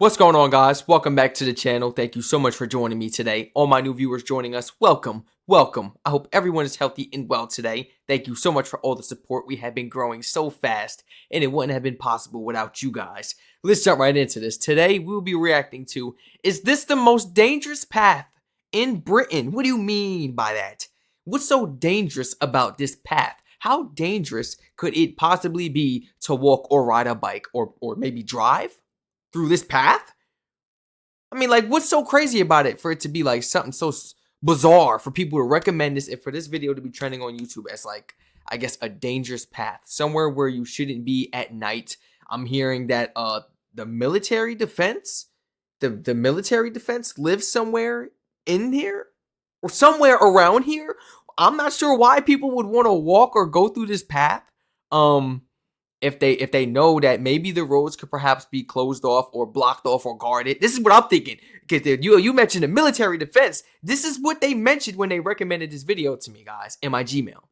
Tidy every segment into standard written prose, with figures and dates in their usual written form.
What's going on, guys? Welcome back to the channel. Thank you so much for joining me today. All my new viewers joining us, welcome. I hope everyone is healthy and well today. Thank you so much for all the support. We have been growing so fast, and it wouldn't have been possible without you guys. Let's jump right into this. Today, we'll be reacting to, is this the most dangerous path in Britain? What do you mean by that? What's so dangerous about this path? How dangerous could it possibly be to walk or ride a bike or maybe drive through this path? I mean, like, what's so crazy about it for it to be like something so bizarre for people to recommend this and for this video to be trending on YouTube as, like, I guess a dangerous path, somewhere where you shouldn't be at night? I'm hearing that the military defense, the military defense lives somewhere in here or somewhere around here. I'm not sure why people would want to walk or go through this path. If they know that maybe the roads could perhaps be closed off or blocked off or guarded. This is what I'm thinking. Because you mentioned the military defense. This is what they mentioned when they recommended this video to me, guys, in my Gmail.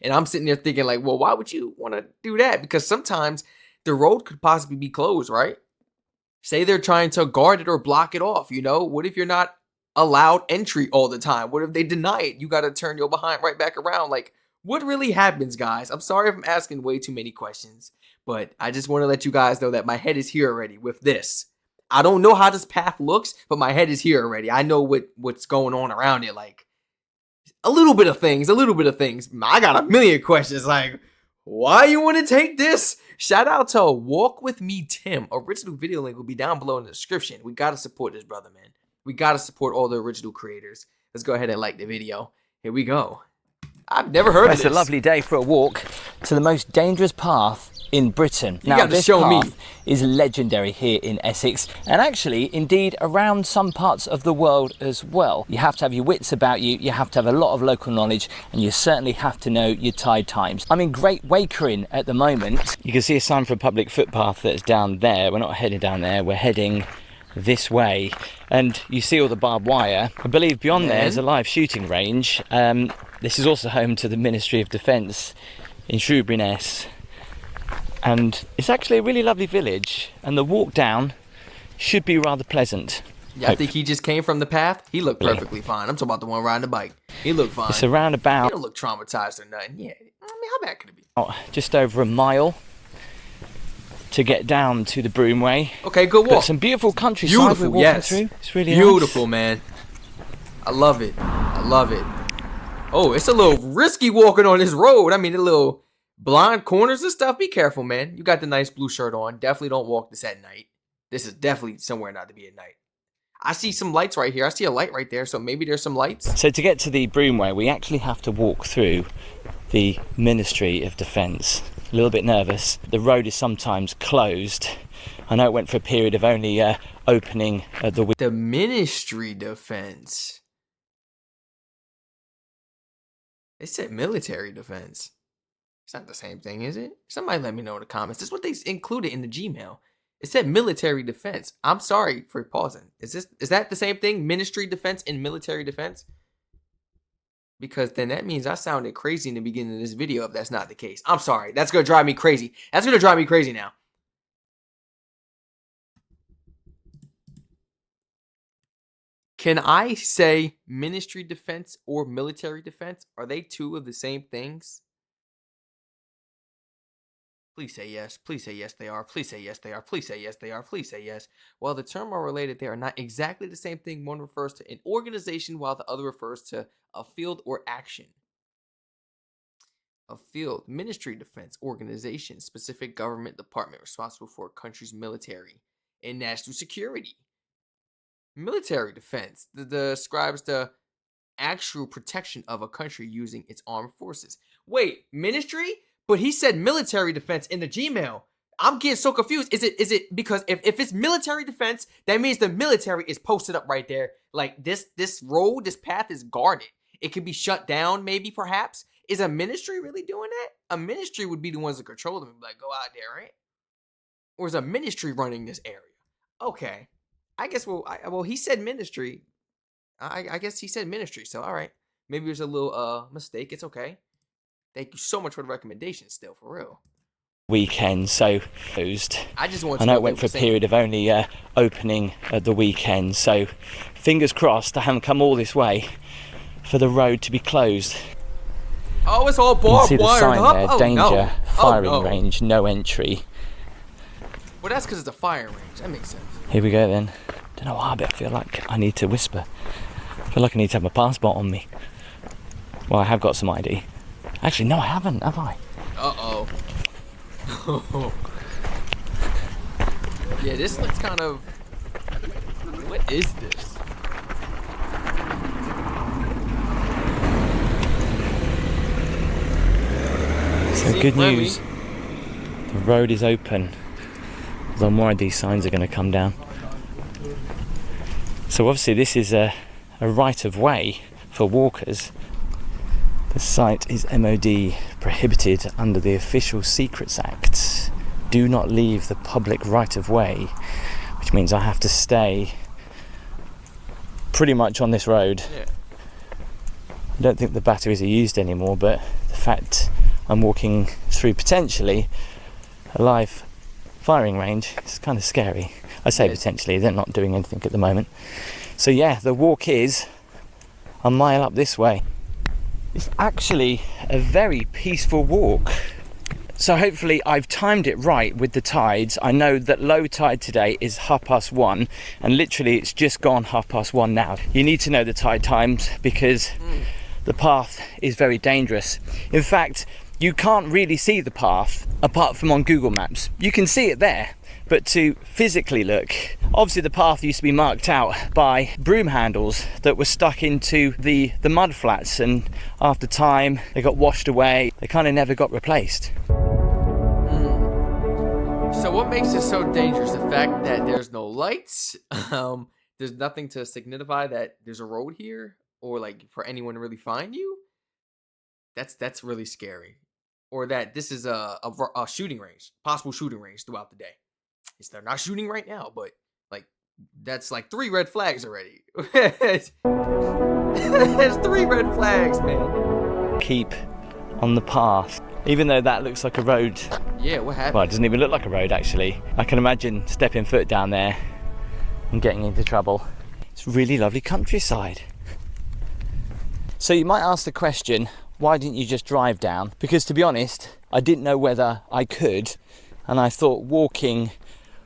And I'm sitting there thinking, like, well, why would you want to do that? Because sometimes the road could possibly be closed, right? Say they're trying to guard it or block it off, you know? What if you're not allowed entry all the time? What if they deny it? You got to turn your behind right back around. Like, what really happens, guys? I'm sorry if I'm asking way too many questions, but I just want to let you guys know that my head is here already with this. I don't know how this path looks, but my head is here already. I know what's going on around it. Like, a little bit of things. I got a million questions. Like, why you want to take this? Shout out to Walk With Me Tim. Original video link will be down below in the description. We got to support this brother, man. We got to support all the original creators. Let's go ahead and like the video. Here we go. I've never heard of this. It's a lovely day for a walk to the most dangerous path in Britain. Now, this path is legendary here in Essex, and actually, indeed, around some parts of the world as well. You have to have your wits about you, you have to have a lot of local knowledge, and you certainly have to know your tide times. I'm in Great Wakering at the moment. You can see a sign for a public footpath that's down there. We're not heading down there, we're heading this way, and you see all the barbed wire. I believe beyond there is a live shooting range. This is also home to the Ministry of Defence in Shrewsbury-Ness, and it's actually a really lovely village, and the walk down should be rather pleasant. Yeah, I think he just came from the path. He looked perfectly fine. I'm talking about the one riding the bike. He looked fine. It's around about... He don't look traumatized or nothing. Yeah, I mean, how bad could it be? Just over a mile to get down to the Broomway. Okay, good walk. But some beautiful countryside. Beautiful, yes. Through. It's really beautiful, nice. Man. I love it. I love it. Oh, it's a little risky walking on this road. I mean, the little blind corners and stuff. Be careful, man. You got the nice blue shirt on. Definitely don't walk this at night. This is definitely somewhere not to be at night. I see some lights right here. I see a light right there, so maybe there's some lights. So to get to the Broomway, we actually have to walk through the Ministry of Defence. A little bit nervous. The road is sometimes closed. I know it went for a period of only opening at the Ministry Defense. It said military defense. It's not the same thing, is it? Somebody let me know in the comments. This is what they included in the Gmail. It said military defense. I'm sorry for pausing. Is that the same thing? Ministry defense and military defense? Because then that means I sounded crazy in the beginning of this video if that's not the case. I'm sorry. That's going to drive me crazy. That's going to drive me crazy now. Can I say ministry defense or military defense? Are they two of the same things? Please say yes. Please say yes, they are. Please say yes, they are. Please say yes, they are. Please say yes. While the term are related, they are not exactly the same thing. One refers to an organization while the other refers to a field or action. A field, ministry defense organization, specific government department responsible for a country's military and national security. Military defense describes the actual protection of a country using its armed forces. Wait, ministry? But he said military defense in the Gmail. I'm getting so confused. Is it because if it's military defense, that means the military is posted up right there. Like this road, this path is guarded. It could be shut down, maybe, perhaps. Is a ministry really doing that? A ministry would be the ones that control them and be like, go out there, right? Or is a ministry running this area? Okay. I guess, well, he said ministry. I guess he said ministry, so all right. Maybe there's a little mistake. It's okay. Thank you so much for the recommendation still, for real. weekend, so closed. I just want I to know know it went for a period of only opening at the weekend, so fingers crossed I haven't come all this way for the road to be closed. Oh, it's all You can barbed see the wired sign up. there, Oh, danger, no. firing Oh, no. range, no entry. Well, that's because it's a firing range. That makes sense. Here we go then. Don't know why, but I feel like I need to whisper. I feel like I need to have my passport on me. Well, I have got some ID. Actually, no, I haven't, have I? Uh-oh. Yeah, this looks kind of... What is this? So good news. The road is open. Although more of these signs are going to come down. So obviously this is a right of way for walkers. The site is MOD prohibited under the Official Secrets Act. Do not leave the public right of way, which means I have to stay pretty much on this road. Yeah. I don't think the batteries are used anymore, but the fact I'm walking through potentially a live firing range is kind of scary. I say potentially, they're not doing anything at the moment. So yeah, the walk is a mile up this way. It's actually a very peaceful walk. So hopefully I've timed it right with the tides. I know that low tide today is 1:30, and literally it's just gone 1:30 now. You need to know the tide times because the path is very dangerous. In fact, you can't really see the path apart from on Google Maps. You can see it there, but to physically look, obviously the path used to be marked out by broom handles that were stuck into the mud flats, and after time they got washed away. They kind of never got replaced. So what makes it so dangerous? The fact that there's no lights, there's nothing to signify that there's a road here, or like for anyone to really find you. That's really scary. Or that this is a shooting range, possible shooting range throughout the day. They're not shooting right now, but like that's like 3 red flags already. There's 3 red flags, man. Keep on the path, even though that looks like a road. Yeah, what happened? Well, it doesn't even look like a road actually. I can imagine stepping foot down there and getting into trouble. It's really lovely countryside. So you might ask the question, why didn't you just drive down? Because to be honest, I didn't know whether I could, and I thought walking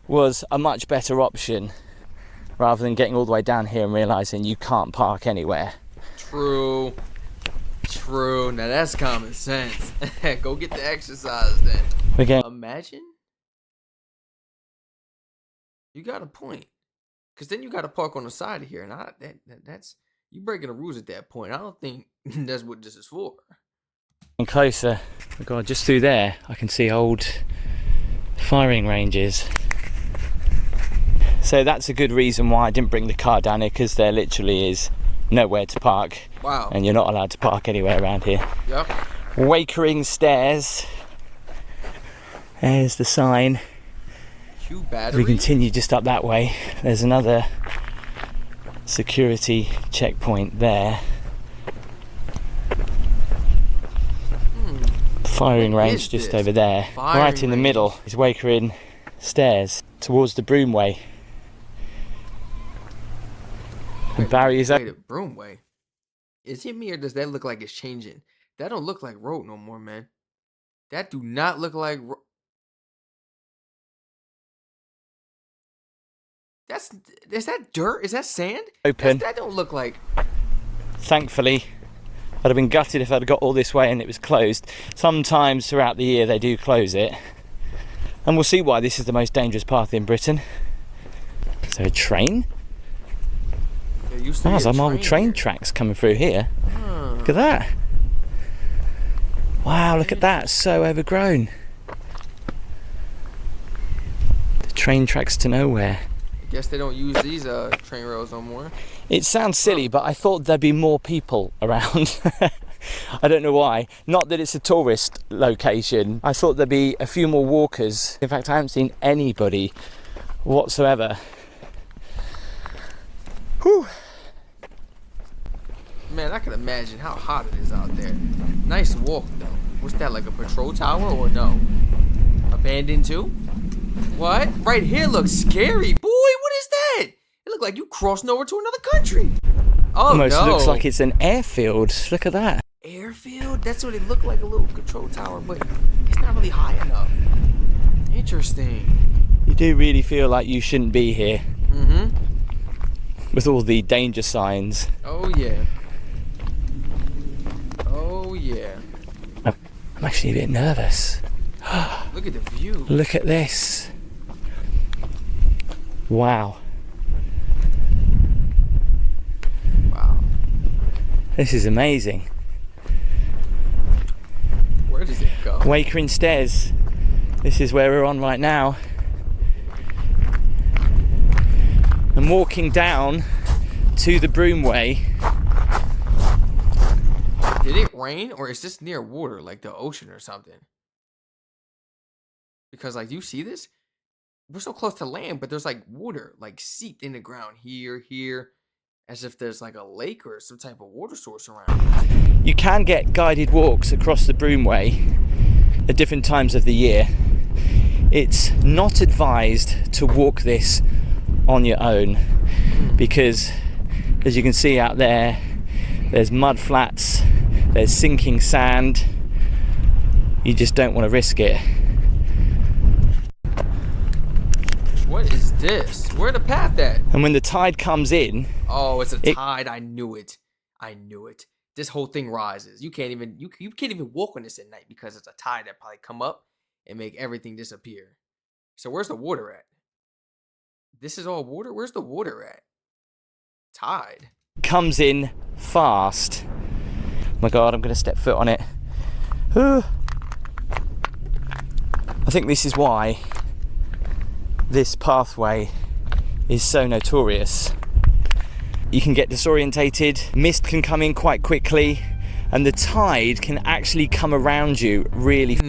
was a much better option rather than getting all the way down here and realizing you can't park anywhere. True. Now that's common sense. Go get the exercise then. We're going. Imagine. You got a point. Because then you got to park on the side of here, and that's you breaking the rules at that point. I don't think that's what this is for. And closer, oh God, just through there I can see old firing ranges. So that's a good reason why I didn't bring the car down here, because there literally is nowhere to park. Wow. And you're not allowed to park anywhere around here. Yep. Wakering stairs. There's the sign. Q If battery. we continue just up that way, there's another security checkpoint there. Firing What range is just this? over there. Firing Right in the range. middle is Wakering stairs towards the Broomway. The barriers Wait, a Broomway. Is it me, or does that look like it's changing? That don't look like road no more, man. That do not look like is that dirt? Is that sand? open. That don't look like. Thankfully, I'd have been gutted if I'd got all this way and it was closed. Sometimes throughout the year they do close it. And we'll see why this is the most dangerous path in Britain. Is there a train? There used to Oh, be a some old train here. tracks coming through here. Huh. Look at that. Wow, look at that. So overgrown. The train tracks to nowhere. I guess they don't use these train rails no more. It sounds silly, but I thought there'd be more people around. I don't know why. Not that it's a tourist location. I thought there'd be a few more walkers. In fact, I haven't seen anybody whatsoever. Whew. Man, I can imagine how hot it is out there. Nice walk though. What's that, like a patrol tower or no? A Abandoned too? What? Right here looks scary. Boy, what is that? It looked like you crossing over to another country. Oh, Almost no. looks like it's an airfield. Look at that. Airfield? That's what it looked like, a little control tower, but it's not really high enough. Interesting. You do really feel like you shouldn't be here. Mm-hmm. With all the danger signs. Oh, yeah. Oh, yeah. I'm actually a bit nervous. Look at the view. Look at this. Wow. Wow. This is amazing. Where does it go? Wakering Stairs. This is where we're on right now. And walking down to the Broomway. Did it rain, or is this near water, like the ocean or something? Because, like, do you see this? We're so close to land, but there's like water, like seeped in the ground here, as if there's like a lake or some type of water source around. You can get guided walks across the Broomway at different times of the year. It's not advised to walk this on your own because, as you can see out there, there's mud flats, there's sinking sand. You just don't want to risk it. What is this? Where the path at? And when the tide comes in, oh, it's a tide. I knew it. This whole thing rises. You can't even walk on this at night because it's a tide that probably come up and make everything disappear. So where's the water at? This is all water? Where's the water at? Tide. Comes in fast. Oh my God, I'm going to step foot on it. I think this is why this pathway is so notorious. You can get disorientated, mist can come in quite quickly, and the tide can actually come around you really fast.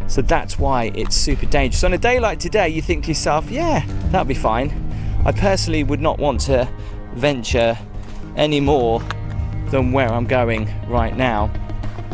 So that's why it's super dangerous. On a day like today, you think to yourself, yeah, that'll be fine. I personally would not want to venture any more than where I'm going right now.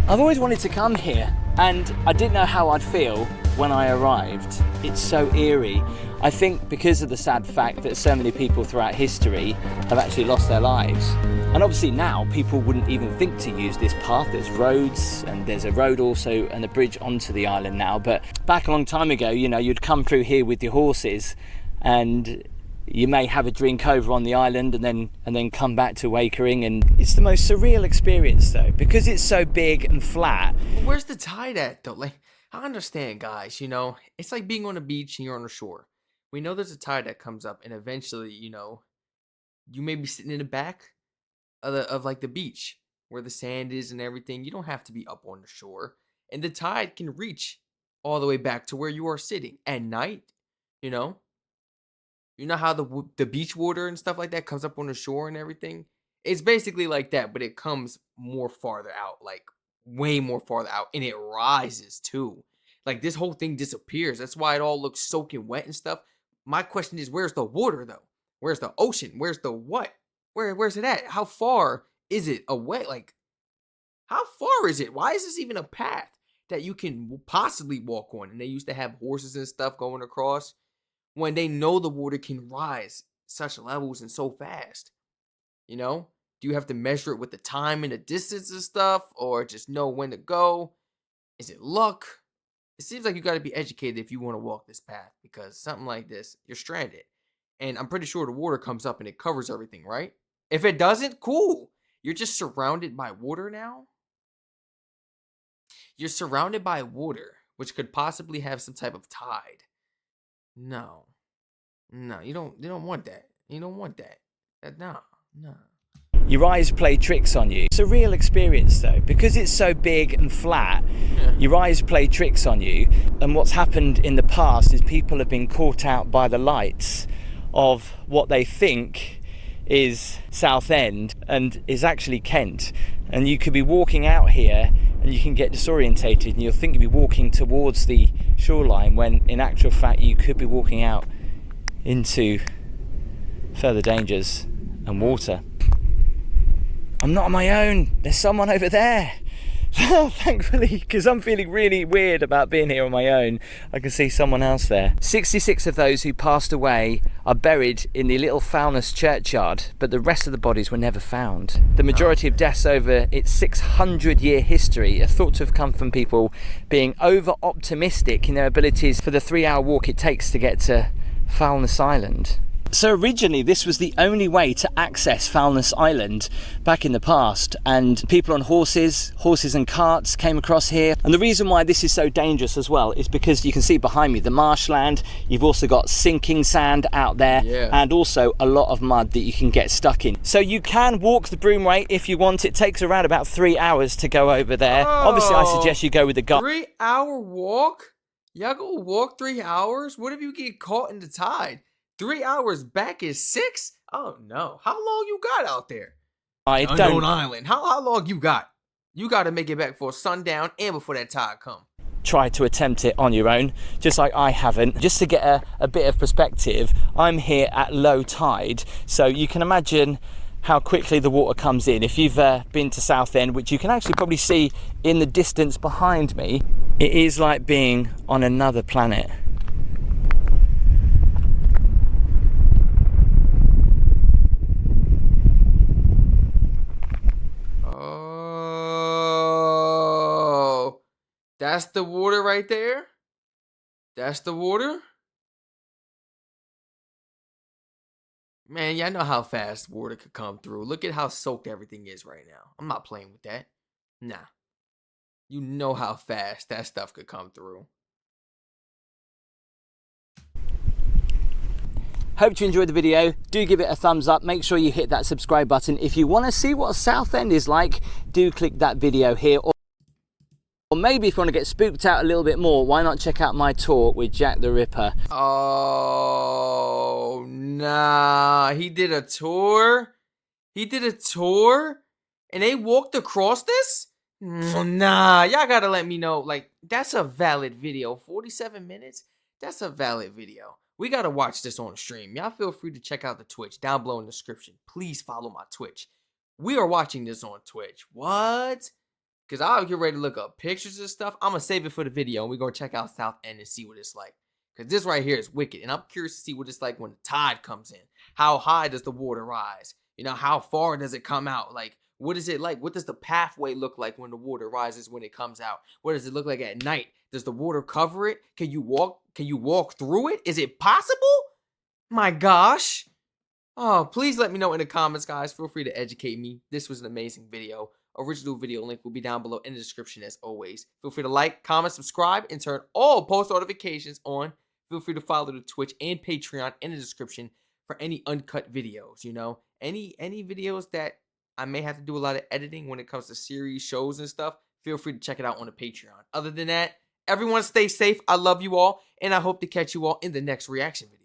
I've always wanted to come here, and I didn't know how I'd feel when I arrived. It's so eerie. I think because of the sad fact that so many people throughout history have actually lost their lives. And obviously now people wouldn't even think to use this path. There's roads, and there's a road also and a bridge onto the island now. But back a long time ago, you know, you'd come through here with your horses and you may have a drink over on the island and then come back to Wakering, and it's the most surreal experience though, because it's so big and flat. Where's the tide at though? Like, I understand, guys, you know, it's like being on a beach and you're on the shore. We know there's a tide that comes up, and eventually, you know, you may be sitting in the back of like the beach where the sand is and everything. You don't have to be up on the shore, and the tide can reach all the way back to where you are sitting at night. You know how the beach water and stuff like that comes up on the shore and everything. It's basically like that, but it comes more farther out, like way more farther out, and it rises too. Like, this whole thing disappears. That's why it all looks soaking wet and stuff. My question is, where's the water though? Where's the ocean? Where's the what? Where's it at? How far is it away? Like, how far is it? Why is this even a path that you can possibly walk on? And they used to have horses and stuff going across when they know the water can rise such levels and so fast. You know? Do you have to measure it with the time and the distance and stuff, or just know when to go? Is it luck? It seems like you got to be educated if you want to walk this path, because something like this, you're stranded. And I'm pretty sure the water comes up and it covers everything, right? If it doesn't, cool. You're just surrounded by water now. You're surrounded by water, which could possibly have some type of tide. No, you don't want that. You don't want that. No. Your eyes play tricks on you. It's a real experience though, because it's so big and flat. Your eyes play tricks on you, and what's happened in the past is people have been caught out by the lights of what they think is Southend and is actually Kent. And you could be walking out here and you can get disorientated and you'll think you'll be walking towards the shoreline, when in actual fact you could be walking out into further dangers and water. I'm not on my own. There's someone over there. Thankfully, because I'm feeling really weird about being here on my own. I can see someone else there. 66 of those who passed away are buried in the Little Foulness churchyard, but the rest of the bodies were never found. The majority of deaths over its 600-year history are thought to have come from people being over-optimistic in their abilities for the 3-hour walk it takes to get to Foulness Island. So originally this was the only way to access Foulness Island back in the past, and people on horses and carts came across here. And the reason why this is so dangerous as well is because you can see behind me the marshland. You've also got sinking sand out there, and also a lot of mud that you can get stuck in. So you can walk the Broomway if you want. It takes around about 3 hours to go over there. Obviously I suggest you go with the guide. 3-hour walk? Y'all go walk 3 hours? What if you get caught in the tide? 3 hours back is 6? Oh no. How long you got out there? Unknown Island. How long you got? You got to make it back for sundown and before that tide come. Try to attempt it on your own, just like I haven't. Just to get a bit of perspective, I'm here at low tide, so you can imagine how quickly the water comes in. If you've been to Southend, which you can actually probably see in the distance behind me, it is like being on another planet. That's the water right there? That's the water? Man, y'all know how fast water could come through. Look at how soaked everything is right now. I'm not playing with that. Nah. You know how fast that stuff could come through. Hope you enjoyed the video. Do give it a thumbs up. Make sure you hit that subscribe button. If you want to see what Southend is like, do click that video here. Or maybe if you want to get spooked out a little bit more, why not check out my talk with Jack the Ripper? Oh, nah. He did a tour? He did a tour? And they walked across this? Nah, y'all gotta let me know. Like, that's a valid video. 47 minutes? That's a valid video. We gotta watch this on stream. Y'all feel free to check out the Twitch down below in the description. Please follow my Twitch. We are watching this on Twitch. What? Because I'll get ready to look up pictures and stuff. I'm going to save it for the video, and we're going to check out Southend and see what it's like. Because this right here is wicked, and I'm curious to see what it's like when the tide comes in. How high does the water rise? You know, how far does it come out? Like, what is it like? What does the pathway look like when the water rises, when it comes out? What does it look like at night? Does the water cover it? Can you walk through it? Is it possible? My gosh. Oh, please let me know in the comments, guys. Feel free to educate me. This was an amazing video. Original video link will be down below in the description as always. Feel free to like, comment, subscribe, and turn all post notifications on. Feel free to follow the Twitch and Patreon in the description for any uncut videos, you know. Any videos that I may have to do a lot of editing when it comes to series, shows, and stuff, feel free to check it out on the Patreon. Other than that, everyone stay safe. I love you all, and I hope to catch you all in the next reaction video.